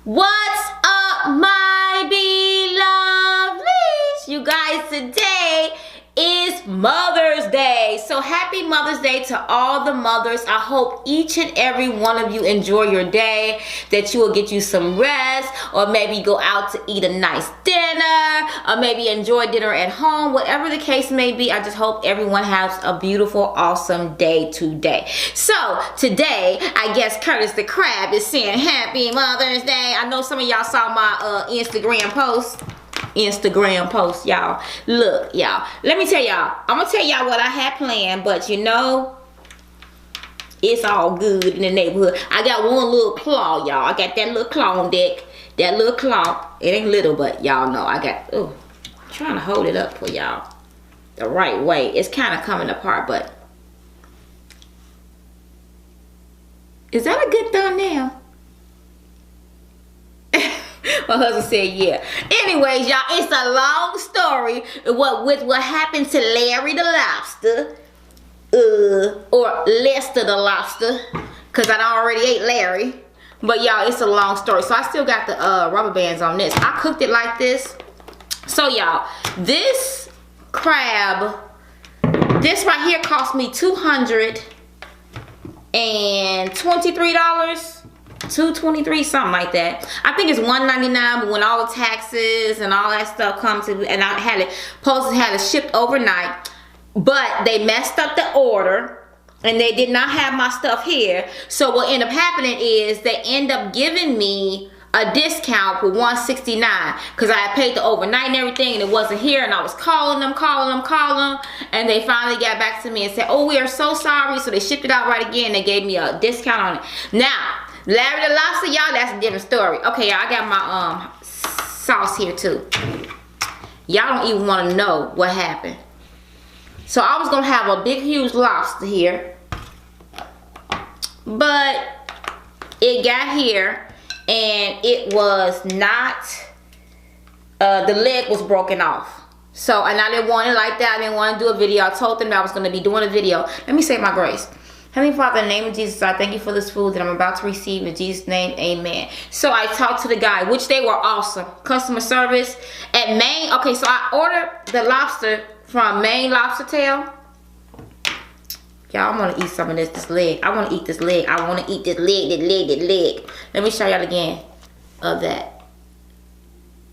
What's up, my beloveds? You guys, today is Mother's Day. So happy Mother's Day to all the mothers. I hope each and every one of you enjoy your day, that you will get you some rest, or maybe go out to eat a nice dinner, or maybe enjoy dinner at home. Whatever the case may be, I just hope everyone has a beautiful, awesome day today. So today, I guess Curtis the Crab is saying happy Mother's Day. I know some of y'all saw my Instagram post, y'all. Look, y'all, let me tell y'all, I'm gonna tell y'all what I had planned, but you know, it's all good in the neighborhood. I got one little claw, y'all. I got that little claw on deck. That little claw. It ain't little, but y'all know I got, I'm trying to hold it up for y'all the right way. It's kind of coming apart, but is that a good thumbnail? My husband said yeah. Anyways, y'all, it's a long story with what happened to Larry the lobster, or Lester the lobster, because I already ate Larry. But y'all, it's a long story. So I still got the rubber bands on this. I cooked it like this. So y'all, this crab, this right here cost me $223. $223, something like that. I think it's $199, but when all the taxes and all that stuff comes to, and I had it posted, had it shipped overnight, but they messed up the order and they did not have my stuff here. So what ended up happening is they end up giving me a discount for $169 because I had paid the overnight and everything, and it wasn't here, and I was calling them, and they finally got back to me and said, oh, we are so sorry. So they shipped it out right again. They gave me a discount on it. Now, Larry the lobster, y'all, that's a different story. Okay, y'all, I got my sauce here too. Y'all don't even want to know what happened. So I was gonna have a big, huge lobster here, but it got here and it was not. The leg was broken off. So, and I didn't want it like that. I didn't want to do a video. I told them that I was gonna be doing a video. Let me say my grace. Heavenly Father, in the name of Jesus, I thank you for this food that I'm about to receive. In Jesus' name, amen. So I talked to the guy, which they were awesome. Customer service at Maine. Okay, so I ordered the lobster from Maine Lobster Tail. Y'all, I want to eat some of this leg. I want to eat this leg. I want to eat this leg. Let me show y'all again of that.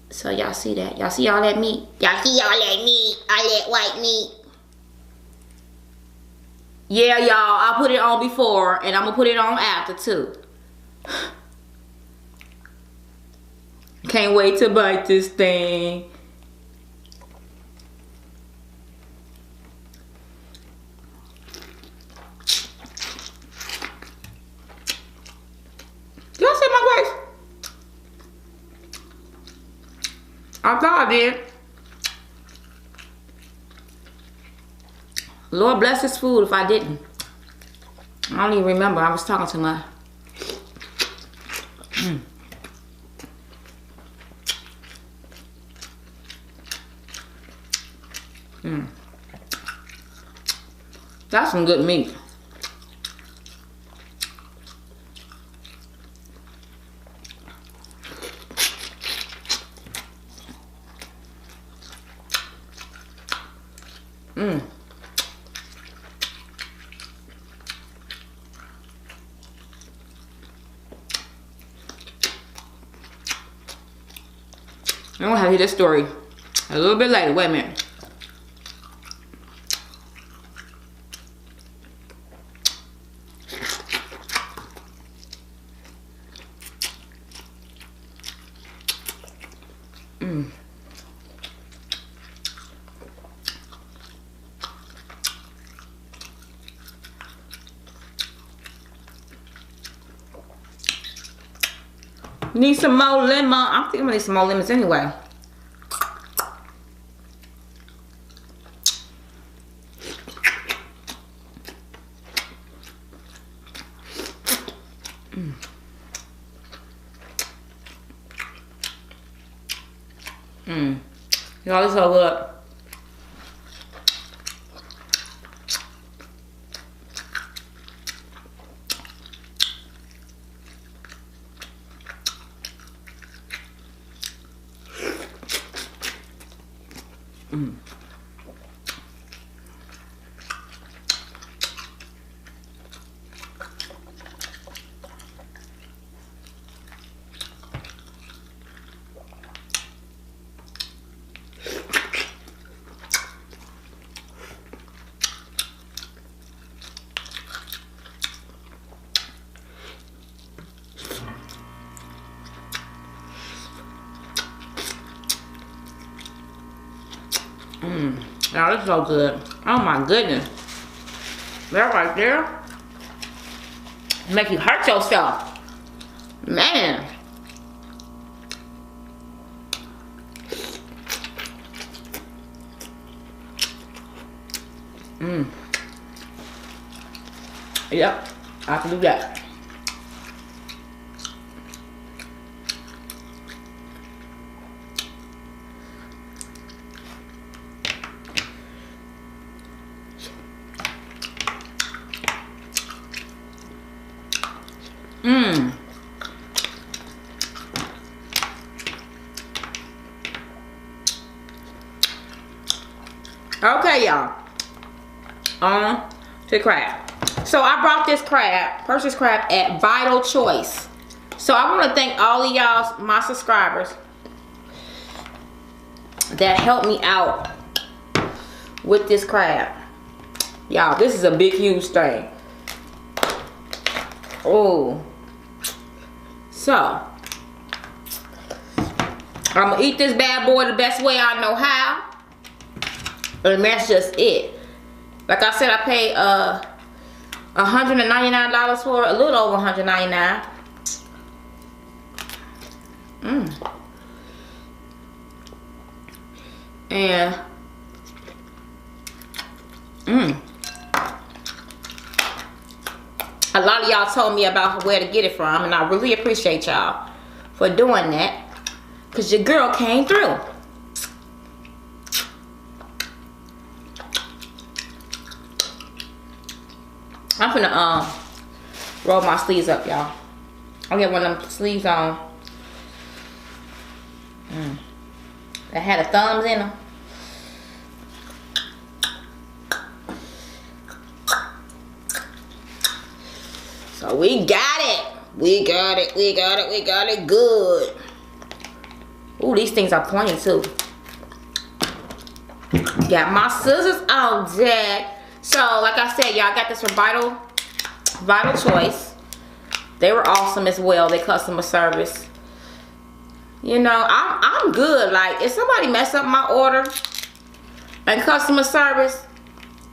So y'all see that? Y'all see all that meat? Y'all see all that meat? All that white meat? Yeah, y'all, I put it on before, and I'm going to put it on after, too. Can't wait to bite this thing. Y'all see my grace? I thought I did. Lord bless this food if I didn't. I don't even remember. I was talking to my... That's some good meat. I'm gonna have to hear this story a little bit later. Wait a minute. Need some more lemon. I think I'm gonna need some more lemons anyway. Y'all, this is so good. Mm. Now this is so good. Oh my goodness. That right there make you hurt yourself. Man. Yep, I can do that. Okay, y'all. On to crab. So I brought this crab, purchased crab at Vital Choice. So I want to thank all of y'all, my subscribers, that helped me out with this crab. Y'all, this is a big, huge thing. Oh. So, I'm gonna eat this bad boy the best way I know how. And that's just it. Like I said, I paid $199 for it, a little over $199. And a lot of y'all told me about where to get it from, and I really appreciate y'all for doing that, because your girl came through. I'm finna roll my sleeves up, y'all. I'll get one of them sleeves on. That had the thumbs in them. So we got it. We got it. We got it. We got it good. Ooh, these things are pointy too. Got my scissors on deck. So, like I said, y'all, got this from Vital Choice. They were awesome as well. Their customer service. You know, I'm good. Like, if somebody mess up my order and customer service,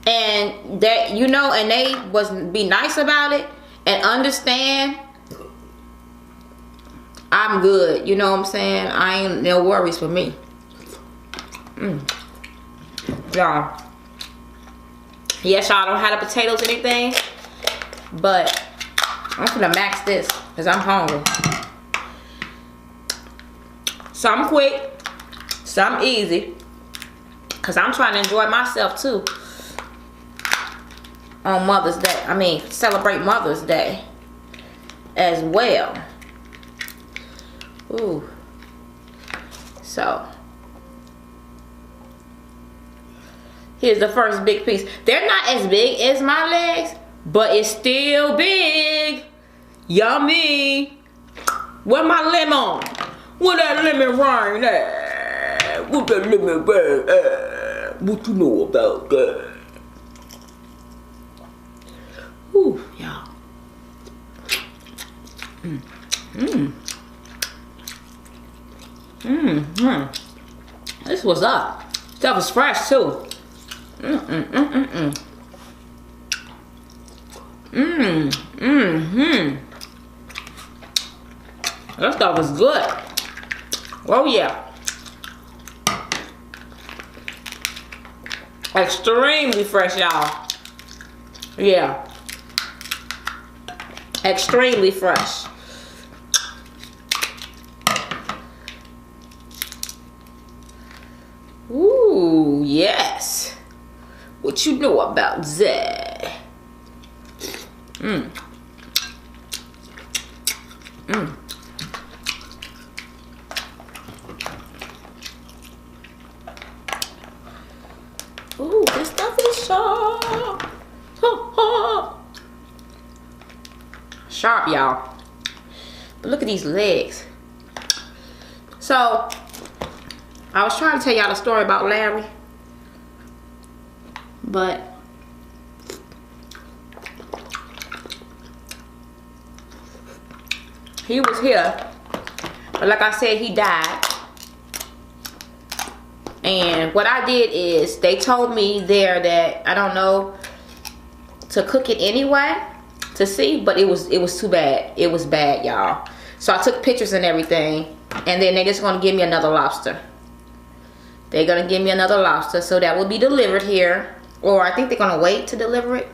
and that, you know, and they be nice about it and understand, I'm good. You know what I'm saying? I ain't no worries for me. Y'all. Yes, y'all don't have the potatoes or anything, but I'm gonna max this because I'm hungry. Some quick, some easy, because I'm trying to enjoy myself too on Mother's Day. I mean, celebrate Mother's Day as well. Ooh. So here's the first big piece. They're not as big as my legs, but it's still big. Yummy. Where my lemon? Where that lemon rind at? What that lemon rind at? What you know about that? Ooh, y'all. This was up. Stuff was fresh too. That stuff is good. Oh yeah. Extremely fresh, y'all. Yeah. Extremely fresh. Ooh, yes. What you know about that? Sharp, y'all. But look at these legs. So, I was trying to tell y'all the story about Larry. But he was here. But like I said, he died. And what I did is, they told me there that, I don't know, to cook it anyway, to see, but it was too bad. It was bad, y'all. So I took pictures and everything, and then they're just gonna give me another lobster. They're gonna give me another lobster, so that will be delivered here. Or I think they're gonna wait to deliver it.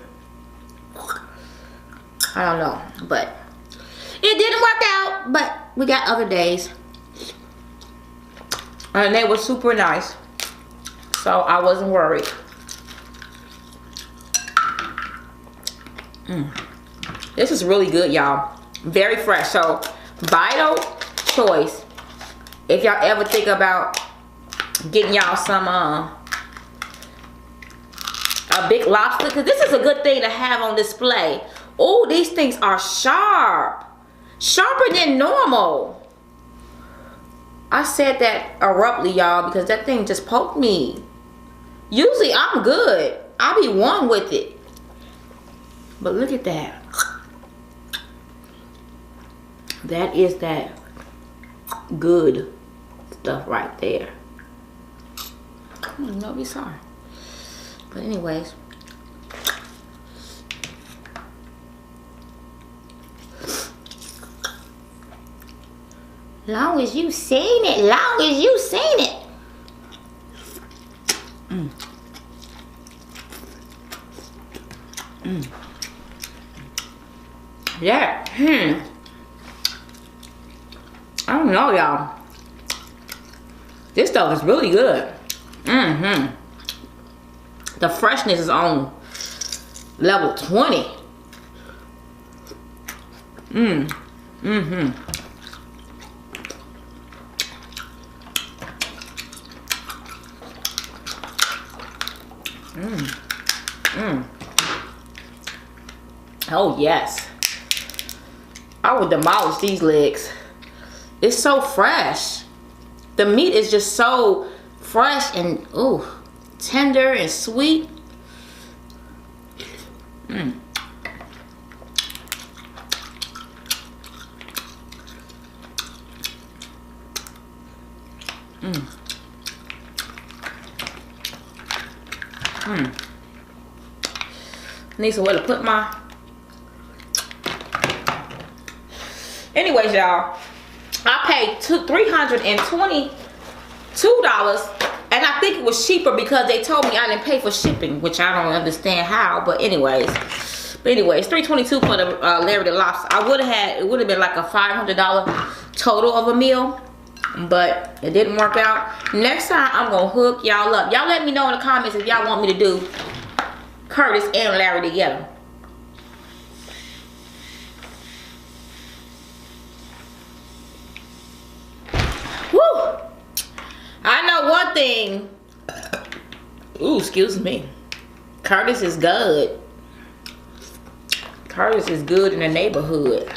I don't know, but it didn't work out, but we got other days. And they were super nice, so I wasn't worried. This is really good, y'all. Very fresh. So, vital choice. If y'all ever think about getting y'all some a big lobster, because this is a good thing to have on display. Oh, these things are sharp. Sharper than normal. I said that abruptly, y'all, because that thing just poked me. Usually I'm good. I'll be one with it. But look at that. That is that good stuff right there. No, be sorry. But anyways. Long as you seen it. Long as you seen it. Yeah. I don't know, y'all. This stuff is really good. The freshness is on level 20. Oh yes, I would demolish these legs. It's so fresh. The meat is just so fresh and ooh, tender and sweet. Need somewhere to put my. Anyways, y'all, I paid $322, and I think it was cheaper because they told me I didn't pay for shipping, which I don't understand how. But anyways, $322 for the Larry the Lobster. I would have had, it would have been like a $500 total of a meal, but it didn't work out. Next time I'm gonna hook y'all up. Y'all let me know in the comments if y'all want me to do Curtis and Larry together. Woo! I know one thing. Ooh, excuse me. Curtis is good. Curtis is good in the neighborhood.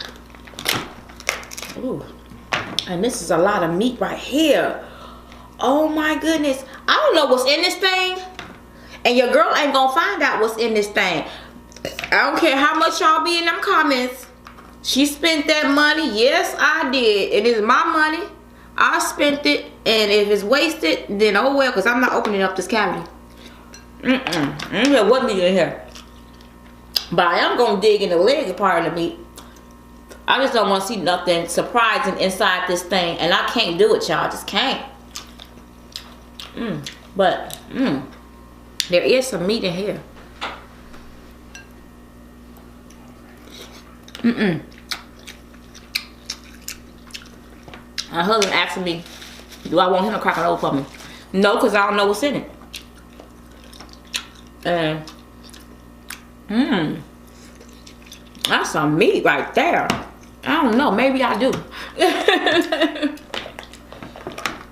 Ooh. And this is a lot of meat right here. Oh my goodness. I don't know what's in this thing. And your girl ain't gonna find out what's in this thing. I don't care how much y'all be in them comments. She spent that money. Yes, I did. It is my money. I spent it. And if it's wasted, then oh well, because I'm not opening up this cavity. I don't know what meat in here. But I am gonna dig in the leg part of the meat. I just don't want to see nothing surprising inside this thing. And I can't do it, y'all. I just can't. But, there is some meat in here. My husband asking me, do I want him to crack it open for me? No, because I don't know what's in it. And, that's some meat right there. I don't know, maybe I do.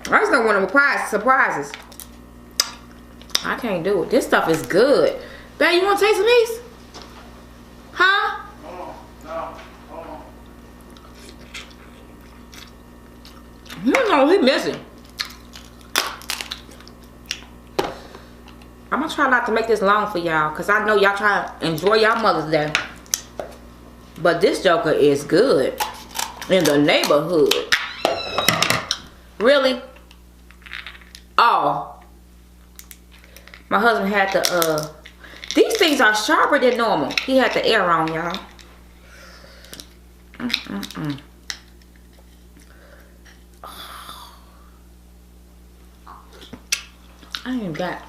I just don't want to surprises. I can't do it. This stuff is good. Babe, you want to taste some of these? Huh? No. You know he missing. I'm gonna try not to make this long for y'all, cause I know y'all try to enjoy y'all Mother's Day. But this joker is good in the neighborhood. Really? Oh, my husband had the these things are sharper than normal. He had the air on, y'all. I ain't even got.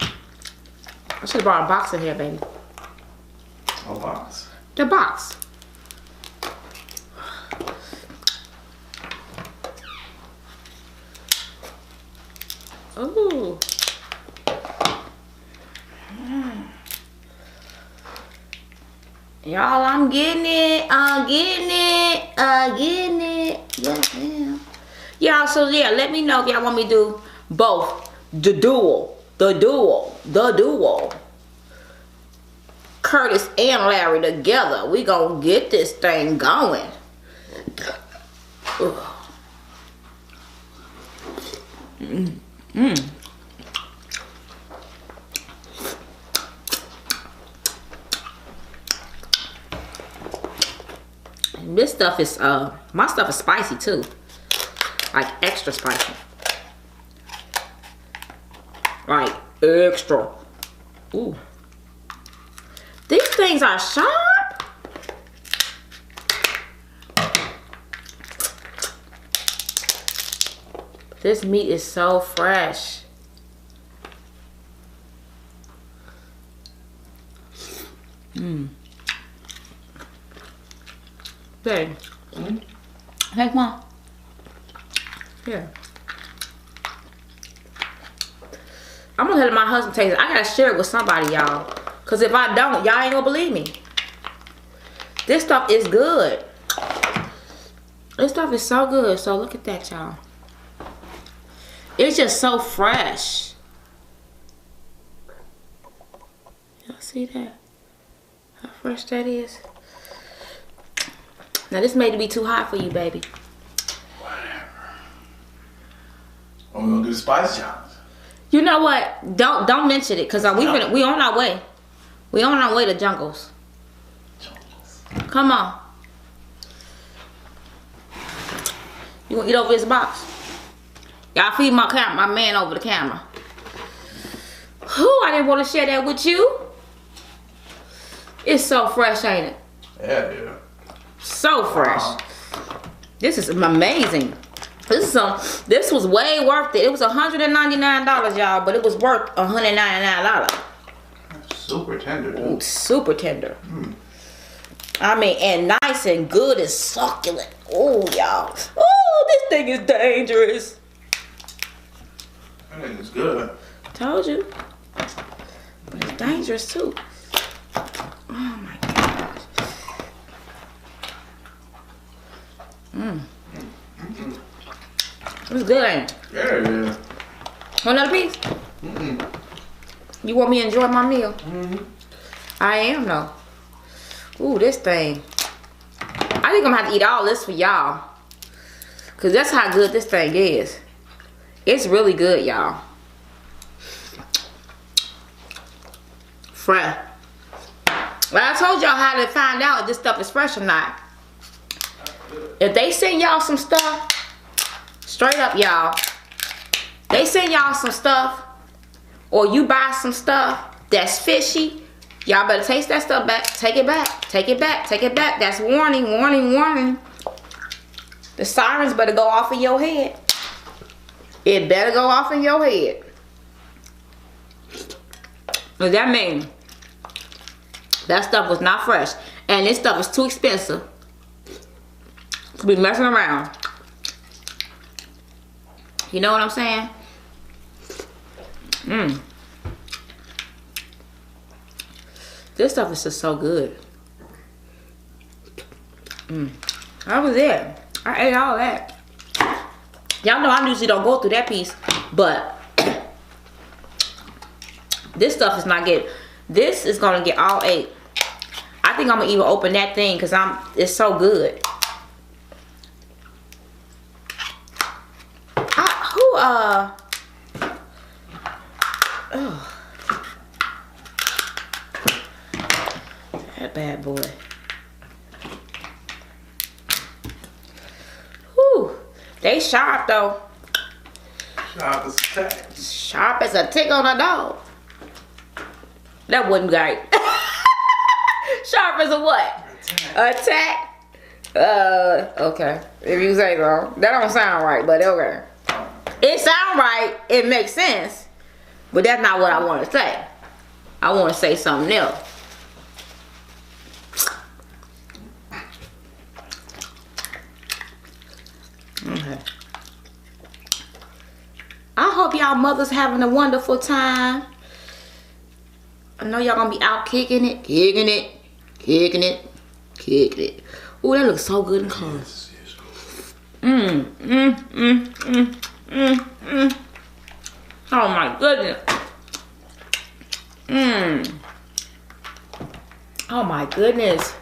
I should have brought a box in here, baby. A box? The box. Ooh. Y'all, I'm getting it. I'm getting it. Getting it. Yeah. Y'all, so yeah, let me know if y'all want me to do both. The duo. Curtis and Larry together. We gonna get this thing going. This stuff is my stuff is spicy too. Like extra spicy. Like extra. Ooh. These things are sharp. This meat is so fresh. Hey. Hey, Mom. Here. I'm gonna let my husband taste it. I gotta share it with somebody, y'all. Cause if I don't, y'all ain't gonna believe me. This stuff is good. This stuff is so good. So look at that, y'all. It's just so fresh. Y'all see that? How fresh that is? Now this may be too hot for you, baby. Whatever. We're gonna do the spice challenge. You know what? Don't mention it, cause we on our way. We on our way to Jungles. Come on. You gonna eat over this box? Y'all feed my man over the camera. Whew, I didn't want to share that with you. It's so fresh, ain't it? Yeah. So fresh. This is amazing. This was way worth it. It was $199, y'all, but it was worth $199. Super tender, dude. Super tender. I mean, and nice and good and succulent. Oh, y'all. Oh, this thing is dangerous. That thing is good. Told you. But it's dangerous too. Oh my gosh. It's good, ain't it? Yeah. Want another piece? You want me to enjoy my meal? I am though. Ooh, this thing. I think I'm gonna have to eat all this for y'all. Cause that's how good this thing is. It's really good, y'all. Fresh. Well, I told y'all how to find out if this stuff is fresh or not. If they send y'all some stuff, straight up, y'all. They send y'all some stuff, or you buy some stuff that's fishy, y'all better taste that stuff back. Take it back. Take it back. Take it back. That's warning, warning, warning. The sirens better go off in your head. It better go off in your head. What that mean? That stuff was not fresh. And this stuff is too expensive to be messing around. You know what I'm saying? This stuff is just so good. That was it. I ate all that. Y'all know I usually don't go through that piece, but this stuff is not good. This is gonna get all 8. I think I'm gonna even open that thing because it's so good. Oh, that bad boy. Whew, they sharp though. Sharp as a tack. Sharp as a tick on a dog. That wasn't right. Sharp as a what? Attack. Okay. If you say so. That don't sound right, but okay. It sound right. It makes sense. But that's not what I want to say. I want to say something else. Okay. I hope y'all mothers having a wonderful time. I know y'all gonna be out kicking it, kicking it, kicking it, kicking it. Ooh, that looks so good and close. Oh my goodness. Oh my goodness.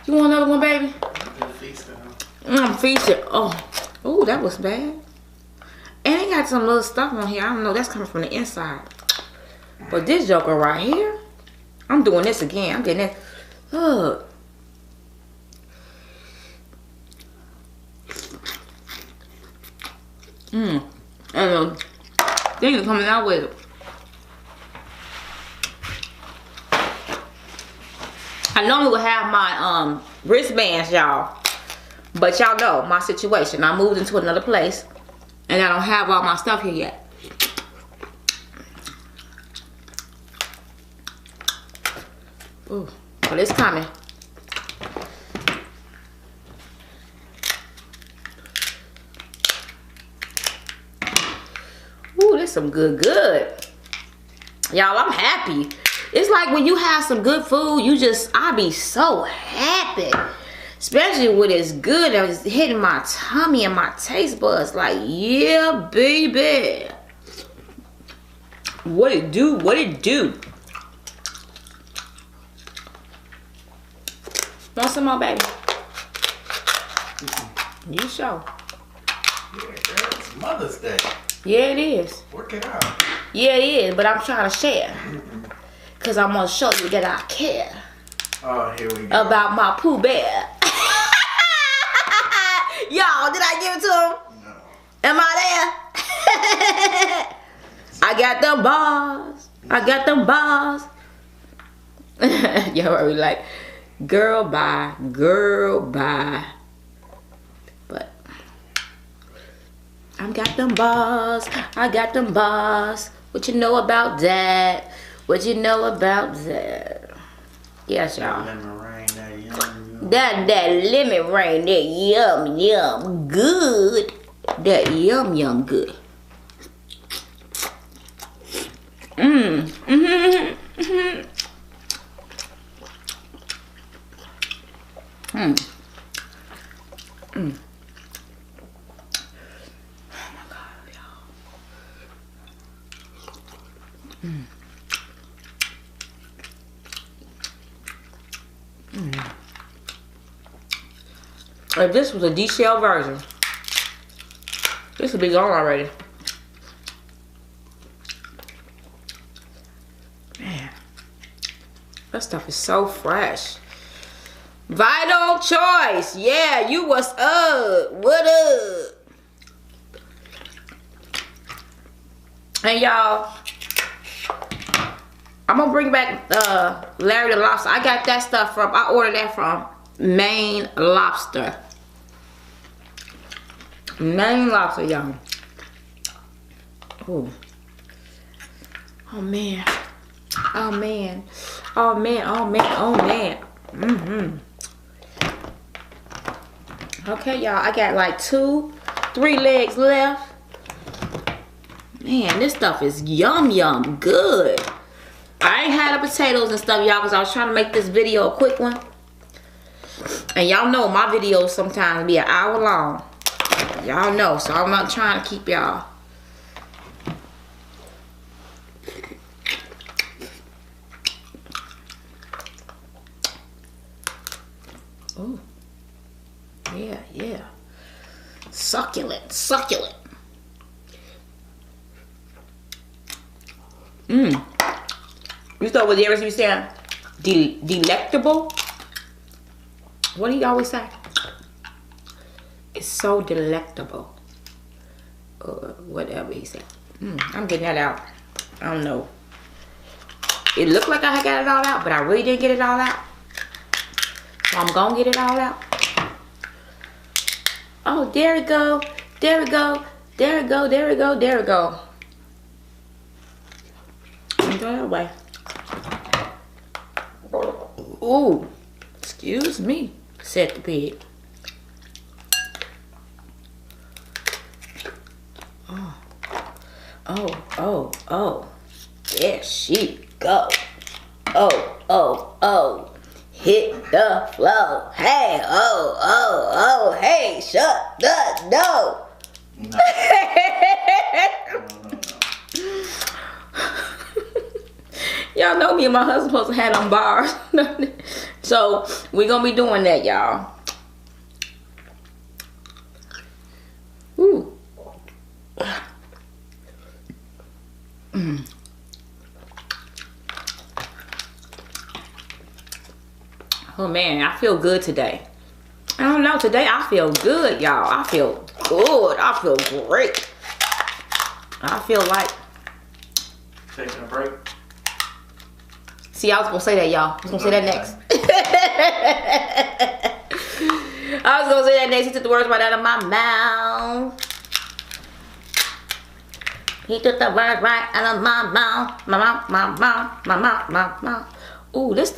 You want another one, baby? I'm feasting. Oh, ooh, that was bad. And they got some little stuff on here. I don't know. That's coming from the inside. But this joker right here, I'm doing this again. I'm getting this. Look. And things are coming out with it. I normally would have my wristbands, y'all. But y'all know my situation. I moved into another place. And I don't have all my stuff here yet. Ooh, but it's coming. Ooh, this some good. Y'all, I'm happy. It's like when you have some good food, I be so happy. Especially when it's good and it's hitting my tummy and my taste buds. Like, yeah, baby. What it do? What it do? Want some more, baby? You sure? Yeah, girl, it's Mother's Day. Yeah, it is. Work it out. Yeah, it is, but I'm trying to share. Because I'm going to show you that I care. Oh, here we go. About my Pooh Bear. Y'all, did I give it to him? No. Am I there? I got them bars. I got them bars. Y'all are like, girl, bye. Girl, bye. But I got them bars. I got them bars. What you know about that? What you know about that? Yes, y'all. Lemon rain, that yum. That lemon rain, that yum good. That yum good. Oh my God, y'all. If this was a D-shell version, this would be gone already. Man, that stuff is so fresh. Vital Choice, yeah, you what's up? What up? And y'all, I'm gonna bring back Larry the Lobster. I got that stuff I ordered that from Maine Lobster. Maine Lobster, y'all. Ooh. Oh man. Oh man. Oh man. Oh man. Oh man. Okay, y'all. I got like 3 legs left. Man, this stuff is yum good. I ain't had the potatoes and stuff, y'all, because I was trying to make this video a quick one. And y'all know my videos sometimes be an hour long. Y'all know, so I'm not trying to keep y'all. Oh, yeah. Succulent. You thought what the others be saying? Delectable? What do you always say? It's so delectable. Or whatever he said. I'm getting that out. I don't know. It looked like I got it all out, but I really didn't get it all out. So I'm gonna get it all out. Oh, there we go. There we go. There we go. There we go. There we go. Go that way. Ooh. Excuse me, said the pig. Oh. There she go. Oh. Hit the floor. Hey, hey, shut the door. No. Y'all know me and my husband supposed to have on bars. So we gonna be doing that, y'all. Ooh. Oh man, I feel good today. I don't know, today I feel good, y'all. I feel good. I feel great. I feel like Taking a break. see, I was gonna say that, y'all. I was gonna say that next. I was gonna say that next. He took the words right out of my mouth. He took the words right out of my mouth. My mouth. Ooh, this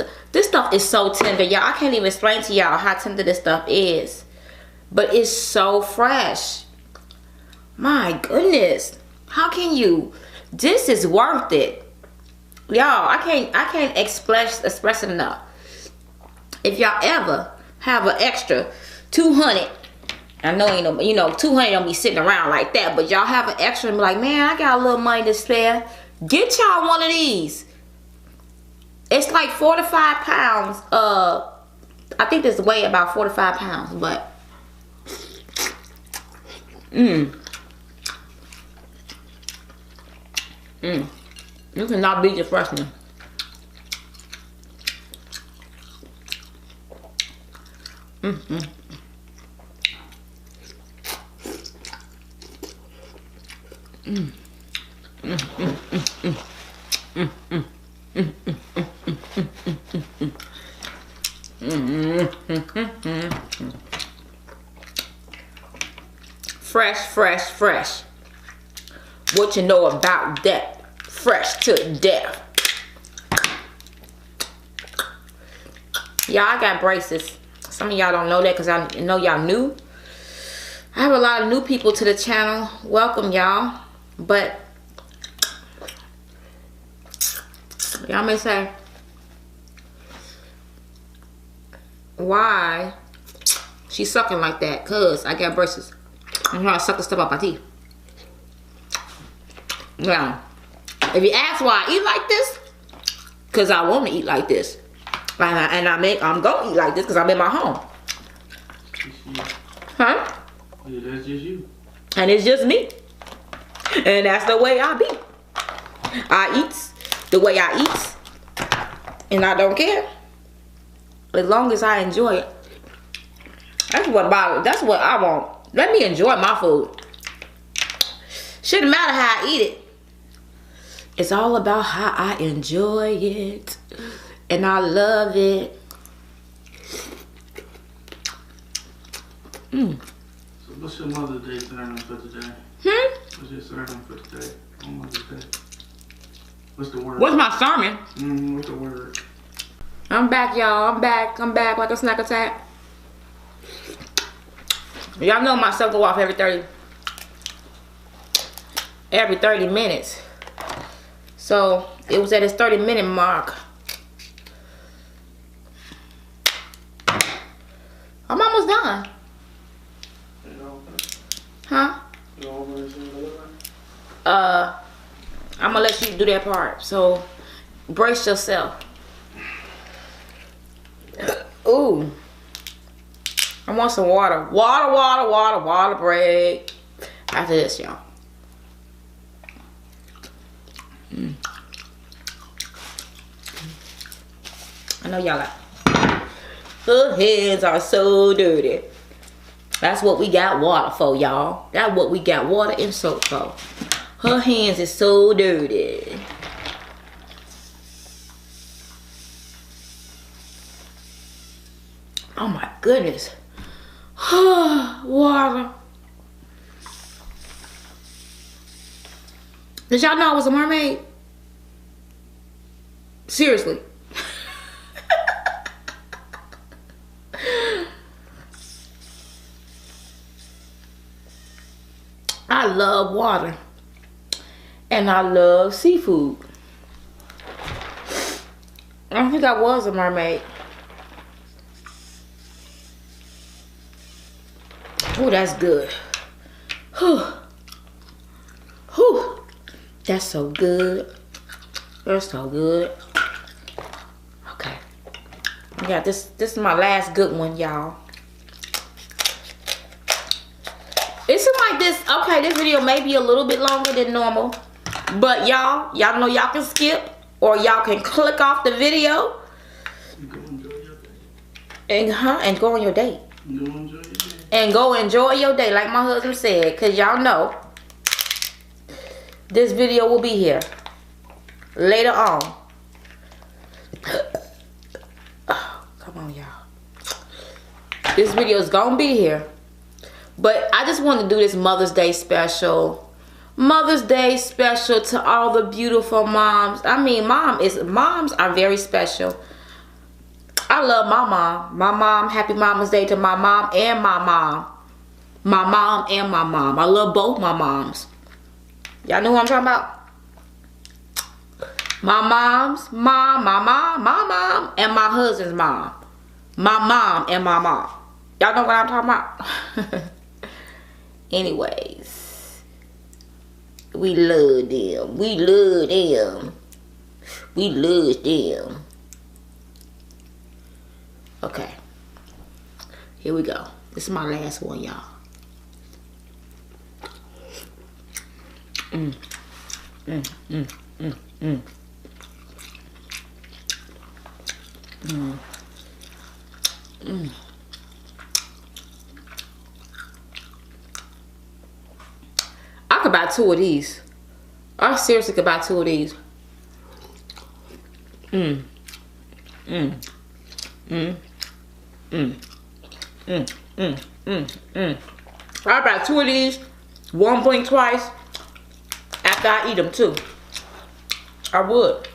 stuff is so tender, y'all. I can't even explain to y'all how tender this stuff is. But it's so fresh. My goodness. How can you? This is worth it. Y'all, I can't express it enough. If y'all ever have an extra 200, I know ain't no, 200 don't be sitting around like that, but y'all have an extra and be like, man, I got a little money to spare. Get y'all one of these. It's like 4 to 5 pounds. I think this weigh about 4 to 5 pounds, but you cannot beat the freshness. Fresh. What you know about that? Fresh to death. Y'all, I got braces. Some of y'all don't know that because I know y'all new. I have a lot of new people to the channel. Welcome, y'all. But y'all may say, why she sucking like that? Cause I got braces. I'm trying to suck the stuff out my teeth. Now, if you ask why I eat like this, cause I want to eat like this, I'm gonna eat like this cause I'm in my home. Huh? Yeah, that's just you. And it's just me. And that's the way I be. I eat the way I eat. And I don't care. As long as I enjoy it. That's what I want. Let me enjoy my food. Shouldn't matter how I eat it. It's all about how I enjoy it. And I love it. So what's your Mother's Day sermon for today? What's your sermon for today? On Mother's Day. What's the word? What's my sermon? What's the word? I'm back, y'all. I'm back like a snack attack. Y'all know my stuff go off every 30 minutes. So it was at its 30-minute mark. I'm almost done. Huh? I'm gonna let you do that part. So brace yourself. Ooh. I want some water. Water break. After this, y'all. I know y'all like, her hands are so dirty. That's what we got water for, y'all. That's what we got water and soap for. Her hands is so dirty. Oh my goodness. Water. Did y'all know I was a mermaid? Seriously. I love water. And I love seafood. I think I was a mermaid. Oh, that's good. Whew. Whew. That's so good. That's so good. Okay. Yeah, this is my last good one, y'all. It seems like this, okay, this video may be a little bit longer than normal. But y'all know y'all can skip or y'all can click off the video. Go enjoy your day. And go on your date. Go enjoy your day. And go enjoy your day, like my husband said. Because y'all know this video will be here later on. Oh, come on, y'all. This video is going to be here. But I just want to do this Mother's Day special. Mother's Day special to all the beautiful moms. I mean, moms are very special. I love my mom. My mom, happy Mama's Day to my mom and my mom. My mom and my mom. I love both my moms. Y'all know who I'm talking about? My mom's mom, my mom, and my husband's mom. My mom and my mom. Y'all know what I'm talking about? Anyways. We love them. We love them. We love them. Okay. Here we go. This is my last one, y'all. I could buy 2 of these. I seriously could buy 2 of these. I buy 2 of these. One blink twice. After I eat them too. I would.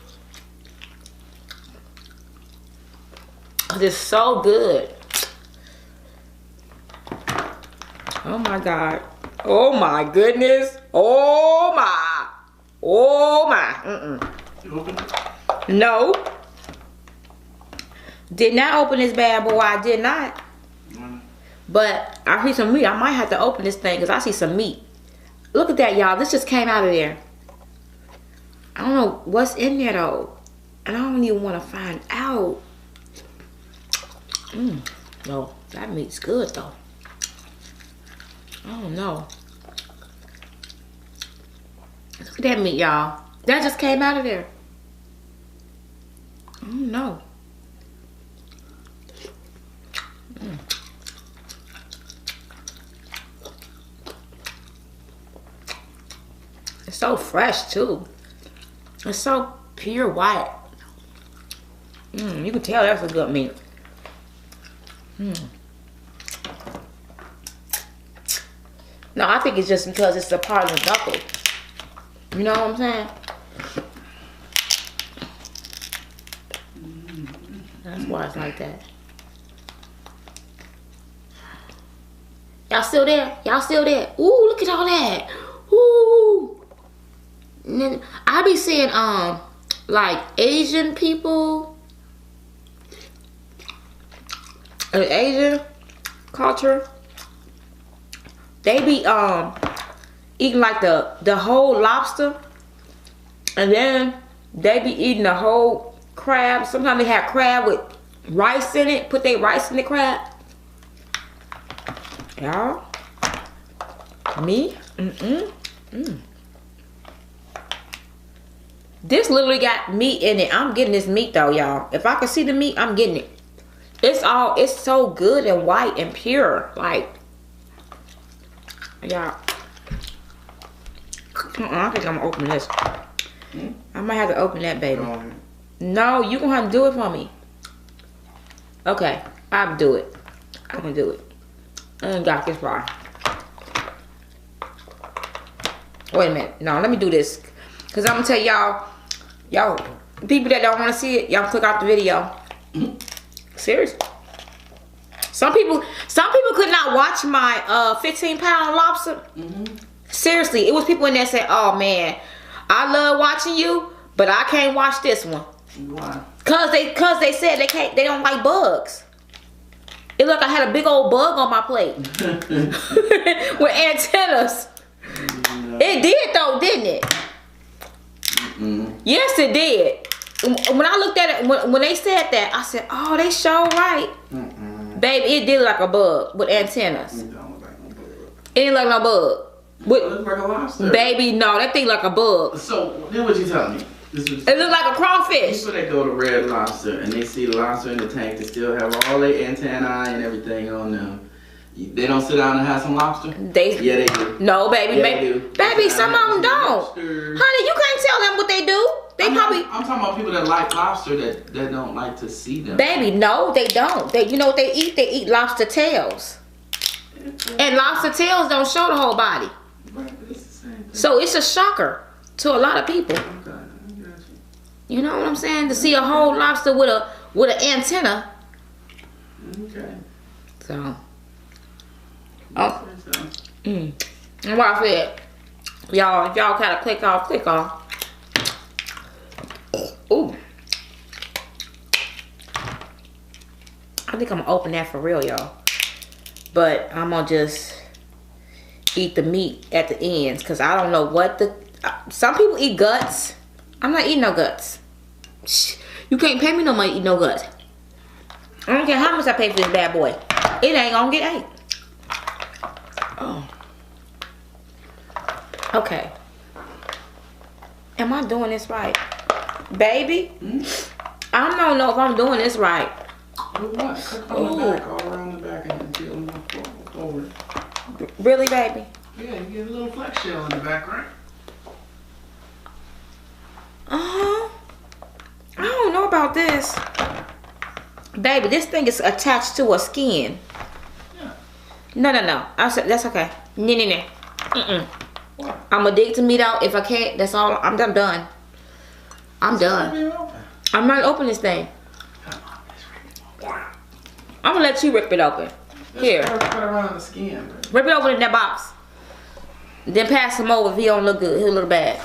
It's so good. Oh my God. Oh my goodness. Oh my. Oh my. You open it? No. Did not open this bad boy. I did not. But I see some meat. I might have to open this thing because I see some meat. Look at that, y'all. This just came out of there. I don't know what's in there though. And I don't even want to find out. No, that meat's good though. I don't know. Look at that meat, y'all. That just came out of there. I don't know. It's so fresh too. It's so pure white. You can tell that's a good meat. No, I think it's just because it's a part of the knuckle. You know what I'm saying? That's why it's like that. Y'all still there? Y'all still there? Ooh, look at all that. Ooh. And then I be seeing like Asian people, Asian culture. They be eating like the whole lobster, and then they be eating the whole crab. Sometimes they have crab with rice in it. Put their rice in the crab. Y'all, me, This literally got meat in it. I'm getting this meat though, y'all. If I can see the meat, I'm getting it. It's so good and white and pure. Like, y'all. I think I'm gonna open this. I might have to open that, baby. No, you gonna have to do it for me. Okay, I'll do it. I'm gonna do it. I ain't got this far. Wait a minute. No, let me do this. Cause I'm gonna tell y'all, people that don't want to see it, y'all click off the video. Seriously. Some people could not watch my 15-pound lobster. Seriously, it was people in there saying, "Oh man, I love watching you, but I can't watch this one." Why? Cause they said they don't like bugs. It looked like I had a big old bug on my plate with antennas. It did though, didn't it? Yes, it did. When I looked at it, when they said that, I said, "Oh, they sure right." Baby, it did look like a bug with antennas. It don't look like no bug. It didn't look like no bug. It looks like a lobster. Baby, no, that thing like a bug. So then what you telling me? It looked like a crawfish. People that go to Red Lobster and they see the lobster in the tank, they still have all their antennae and everything on them. They don't sit down and have some lobster? Yeah, they do. No, baby. Yeah, they do. Baby, some of them don't. Lobster. Honey, you can't tell them what they do. I'm talking about people that like lobster that don't like to see them. Baby, no, they don't. You know what they eat? They eat lobster tails. And lobster tails don't show the whole body. Right, but it's the same thing. So it's a shocker to a lot of people. Okay, I got you. You know what I'm saying? To see a whole lobster with an antenna. Okay. So. Oh. And what I said, y'all kind of click off. Ooh. I think I'm gonna open that for real, y'all. But I'm gonna just eat the meat at the ends, cause I don't know what some people eat guts. I'm not eating no guts. You can't pay me no money to eat no guts. I don't care how much I pay for this bad boy. It ain't gonna get ate. Oh. Okay. Am I doing this right? Baby? I don't know if I'm doing this right. Do what? Click on the back, all around the back, and then peel them forward. Really, baby? Yeah, you get a little flex shell in the back, right? I don't know about this. Baby, this thing is attached to a skin. Yeah. No. I said that's okay. No. What? I'm gonna dig the meat out. If I can't, that's all. I'm done. I'm done. I'm not opening this thing. Come on, let's rip it open. I'm gonna let you rip it open. Here. Cut around the skin, bro. Rip it open in that box. Then pass him over if he don't look good. He'll look bad.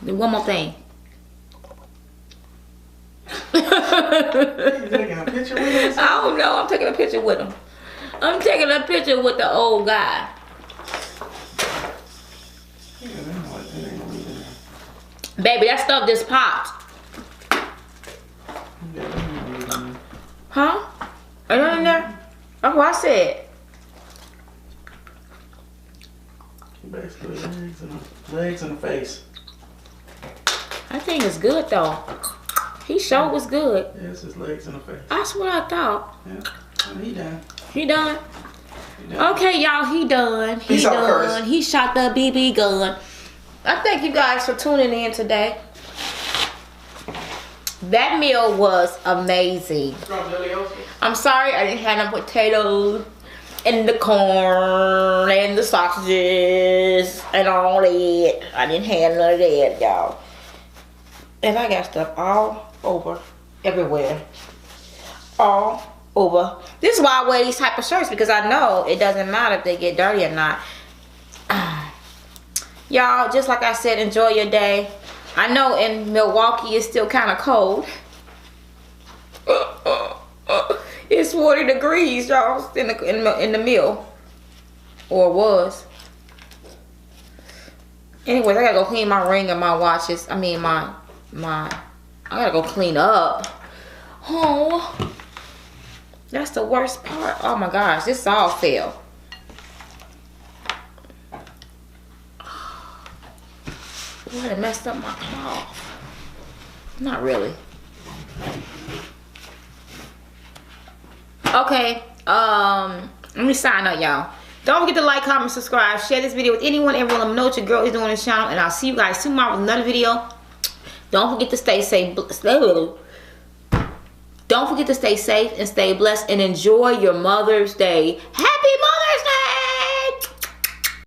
Then one more thing. You taking a picture with him? I don't know. I'm taking a picture with him. I'm taking a picture with the old guy. Baby, that stuff just popped. Huh? Are you in there? That's what I said. Basically, legs and the face. I think it's good though. He sure was good. Yeah, it's his legs and the face. That's what I thought. Yeah, he done. He done? Okay, y'all, he done. He done. He shot the BB gun. I thank you guys for tuning in today. That meal was amazing. I'm sorry I didn't have no potatoes and the corn and the sausages and all that. I didn't have none of that, y'all. And I got stuff all over, everywhere. All over. This is why I wear these type of shirts, because I know it doesn't matter if they get dirty or not. Y'all, just like I said, enjoy your day. I know in Milwaukee it's still kind of cold. It's 40 degrees, y'all, in the mill. Or was. Anyways, I gotta go clean my ring and my watches. I mean, I gotta go clean up. Oh, that's the worst part. Oh my gosh, this all fell. Boy, it messed up my cloth. Not really. Okay, let me sign up, y'all. Don't forget to like, comment, subscribe, share this video with anyone, everyone. Let me know what your girl is doing on this channel, and I'll see you guys tomorrow with another video. Don't forget to stay safe. Don't forget to stay safe and stay blessed and enjoy your Mother's Day. Happy Mother's Day!